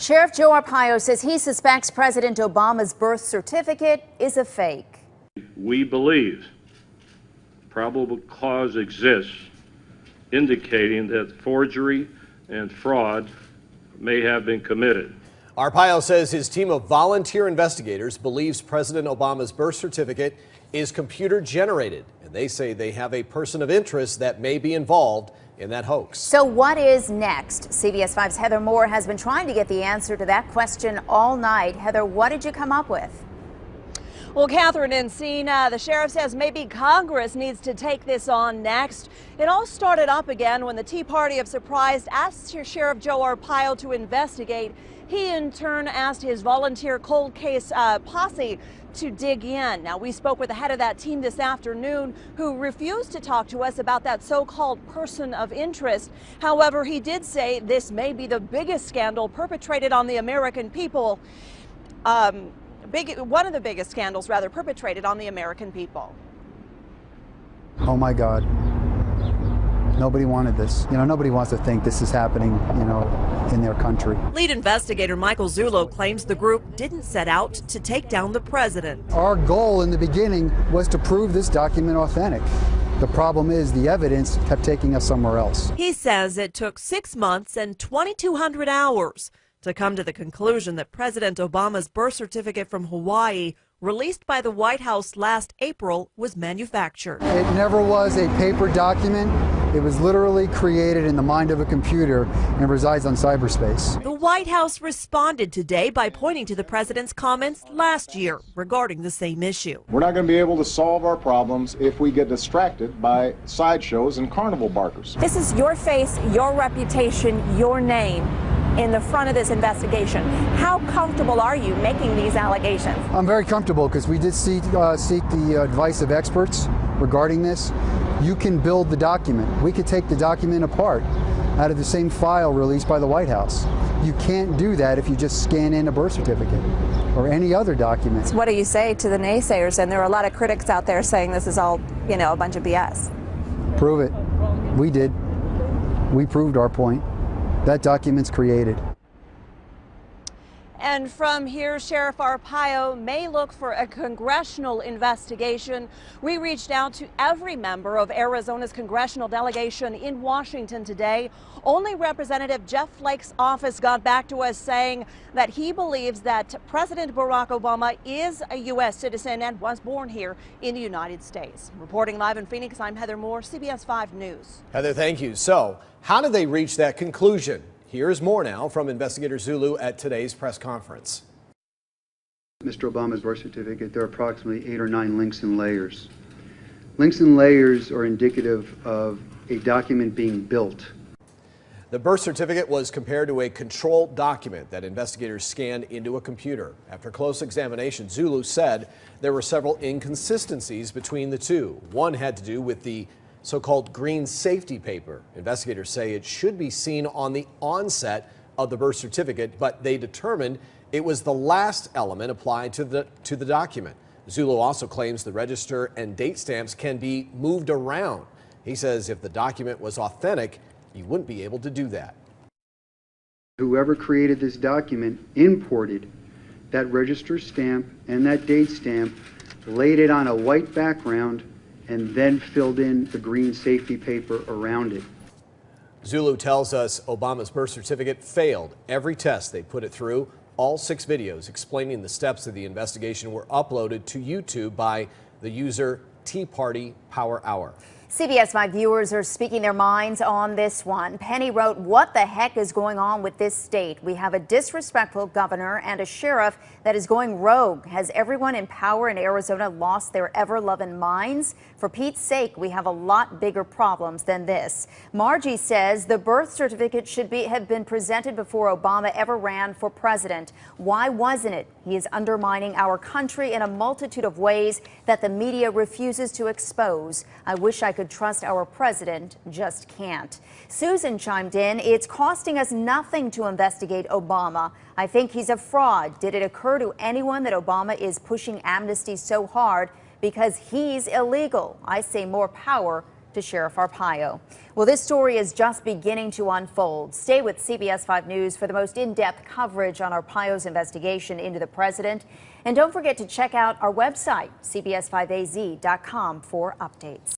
Sheriff Joe Arpaio says he suspects President Obama's birth certificate is a fake. We believe probable cause exists indicating that forgery and fraud may have been committed. Arpaio says his team of volunteer investigators believes President Obama's birth certificate is computer generated, and they say they have a person of interest that may be involved in that hoax. So what is next? CBS 5's Heather Moore has been trying to get the answer to that question all night. Heather, what did you come up with? Well, Catherine Encina, the sheriff says maybe Congress needs to take this on next. It all started up again when the Tea Party of Surprise asked Sheriff Joe Arpaio to investigate. He in turn asked his volunteer cold case posse to dig in. Now, we spoke with the head of that team this afternoon who refused to talk to us about that so-called person of interest. However, he did say this may be the biggest scandal perpetrated on the American people. One of the biggest scandals, rather, perpetrated on the American people. Oh my God. Nobody wanted this. Nobody wants to think this is happening, in their country. Lead investigator Michael Zullo claims the group didn't set out to take down the president. Our goal in the beginning was to prove this document authentic. The problem is the evidence kept taking us somewhere else. He says it took 6 months and 2,200 hours to come to the conclusion that President Obama's birth certificate from Hawaii, released by the White House last April, was manufactured. It never was a paper document. It was literally created in the mind of a computer and resides on cyberspace. The White House responded today by pointing to the president's comments last year regarding the same issue. We're not going to be able to solve our problems if we get distracted by sideshows and carnival barkers. This is your face, your reputation, your name in the front of this investigation. How comfortable are you making these allegations? I'm very comfortable because we did seek the advice of experts regarding this. You can build the document. We could take the document apart out of the same file released by the White House. You can't do that if you just scan in a birth certificate or any other document. What do you say to the naysayers? And there are a lot of critics out there saying this is all, a bunch of BS. Prove it. We did. We proved our point. That document's created. And from here, Sheriff Arpaio may look for a congressional investigation. We reached out to every member of Arizona's congressional delegation in Washington today. Only Representative Jeff Flake's office got back to us saying that he believes that President Barack Obama is a U.S. citizen and was born here in the United States. Reporting live in Phoenix, I'm Heather Moore, CBS 5 News. Heather, thank you. So, how did they reach that conclusion? Here's more now from Investigator Zulu at today's press conference. Mr. Obama's birth certificate, there are approximately 8 or 9 links and layers. Links and layers are indicative of a document being built. The birth certificate was compared to a controlled document that investigators scanned into a computer. After close examination, Zulu said there were several inconsistencies between the two. One had to do with the so-called green safety paper. Investigators say it should be seen on the onset of the birth certificate, but they determined it was the last element applied to the document. Zulu also claims the register and date stamps can be moved around. He says if the document was authentic, you wouldn't be able to do that. Whoever created this document imported that register stamp and that date stamp, laid it on a white background, and then filled in the green safety paper around it. Zulu tells us Obama's birth certificate failed every test they put it through. All 6 videos explaining the steps of the investigation were uploaded to YouTube by the user Tea Party Power Hour. CBS 5 viewers are speaking their minds on this one. Penny wrote, "What the heck is going on with this state? We have a disrespectful governor and a sheriff that is going rogue. Has everyone in power in Arizona lost their ever-loving minds? For Pete's sake, we have a lot bigger problems than this." Margie says the birth certificate should have been presented before Obama ever ran for president. Why wasn't it? He is undermining our country in a multitude of ways that the media refuses to expose. I wish I could trust our president, just can't. Susan chimed in, "It's costing us nothing to investigate Obama. I think he's a fraud. Did it occur to anyone that Obama is pushing amnesty so hard because he's illegal? I say more power to Sheriff Arpaio. Well, this story is just beginning to unfold. Stay with CBS 5 News for the most in-depth coverage on Arpaio's investigation into the president. And don't forget to check out our website, cbs5az.com, for updates.